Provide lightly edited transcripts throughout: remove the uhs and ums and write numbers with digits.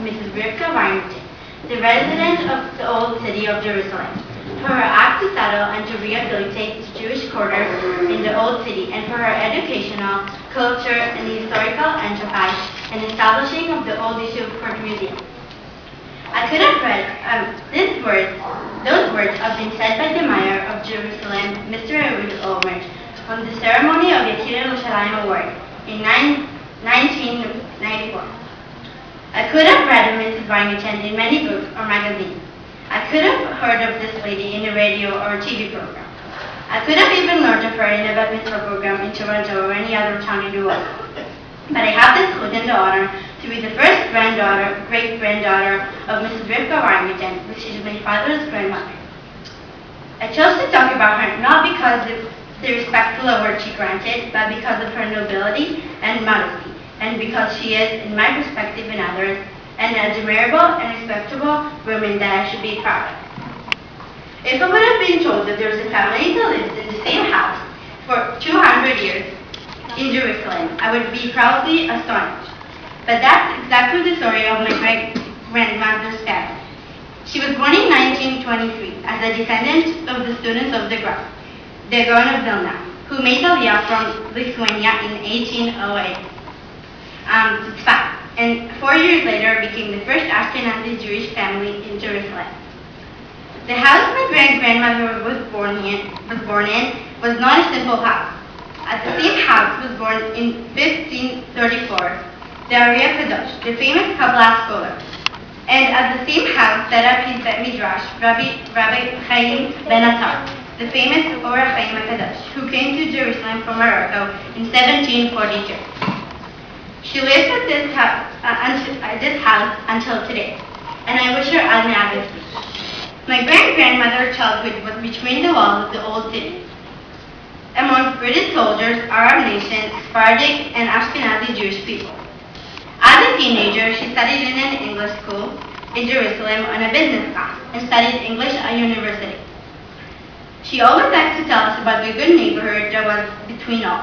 Mrs. Rivka Warrington, the resident of the Old City of Jerusalem, for her act to settle and to rehabilitate the Jewish quarter in the Old City, and for her educational, culture, and historical enterprise in establishing of the Old Yeshiva Court Museum. I could have read those words have been said by the mayor of Jerusalem, Mr. Ehud Olmert, on the ceremony of Yakir Yerushalayim Award in 1994. I could have read of Mrs. Warrington in many books or magazines. I could have heard of this lady in a radio or a TV program. I could have even learned of her in a bat mitzvah program in Toronto or any other town in the world. But I have the zchut and the honor to be the first great-granddaughter of Mrs. Rivka Warrington, which is my father's grandmother. I chose to talk about her not because of the respectful award she granted, but because of her nobility and modesty, and because she is, in my perspective and others, an admirable and respectable woman that I should be proud of. If I would have been told that there is a family that lives in the same house for 200 years in Jerusalem, I would be probably astonished. But that's exactly the story of my great-grandmother's family. She was born in 1923 as a descendant of the students of the Gaon of Vilna, who made Aliyah from Lithuania in 1808 to Tzfat, and 4 years later became the first Ashkenazi Jewish family in Jerusalem. The house my great-grandmother was born in was not a simple house. At the same house was born in 1534 the Arya Kadosh, the famous Kabbalah scholar, and at the same house set up his Bet Midrash, Rabbi Chaim Ben Attar, the famous Orach Chaim HaKadosh, who came to Jerusalem from Morocco in 1742. She lives at this house until today, and I wish her all the best. My great-grandmother's childhood was between the walls of the Old City. Among British soldiers, Arab nations, Sephardic, and Ashkenazi Jewish people. As a teenager, she studied in an English school in Jerusalem on a business class and studied English at university. She always liked to tell us about the good neighborhood that was between all.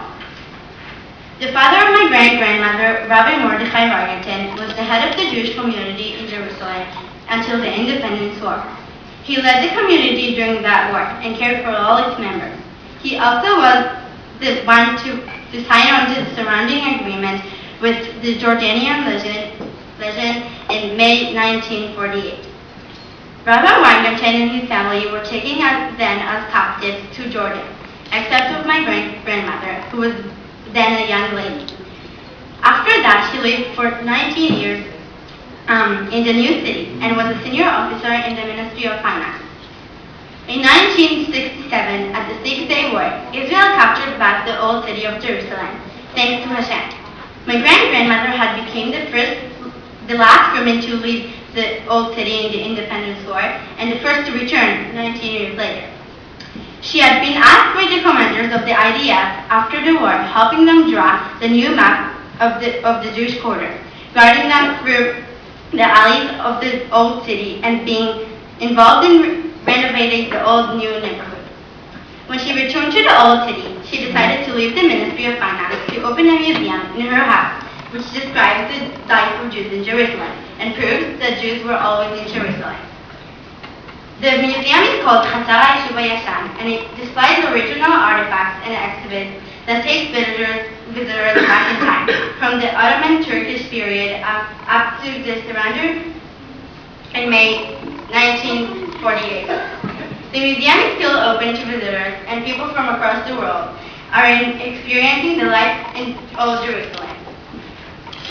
The father of my great-grandmother, Rabbi Mordechai Warrington, was the head of the Jewish community in Jerusalem until the Independence War. He led the community during that war and cared for all its members. He also was the one to sign on to the surrounding agreement with the Jordanian legend in May 1948. Rabbi Warrington and his family were taken then as captives to Jordan, except for my great-grandmother, who was then a young lady. After that, she lived for 19 years in the new city and was a senior officer in the Ministry of Finance. In 1967, at the Six-Day War, Israel captured back the Old City of Jerusalem, thanks to Hashem. My great-grandmother had become the last woman to leave the Old City in the Independence War, and the first to return 19 years later. She had been asked by the commanders of the IDF after the war, helping them draw the new map of the Jewish quarter, guiding them through the alleys of the Old City, and being involved in renovating the old new neighborhood. When she returned to the Old City, she decided to leave the Ministry of Finance to open a museum in her house, which describes the life of Jews in Jerusalem and proves that Jews were always in Jerusalem. The museum is called Chatzar HaYeshuv HaYashan, and it displays original artifacts and exhibits that take visitors back in time, from the Ottoman Turkish period up to the surrender in May 1948. The museum is still open to visitors, and people from across the world are experiencing the life in Old Jerusalem.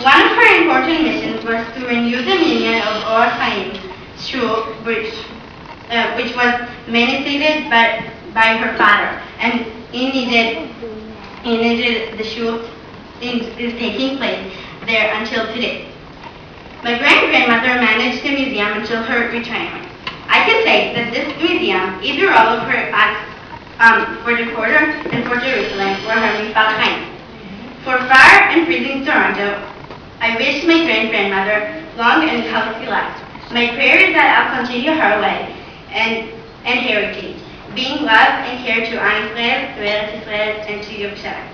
One of her important missions was to renew the minyan of Orach Chaim Shul, which was mandated by her father, and he needed the shul is taking place there until today. My great-grandmother managed the museum until her retirement. I can say that this museum, either all of her acts for the quarter and for Jerusalem, were her mifal chaim. For far and freezing Toronto, I wish my great-grandmother long and healthy life. My prayer is that I'll continue her way and heritage, being love and care to Am Yisrael, to Eretz Yisrael, and to Yerushalayim.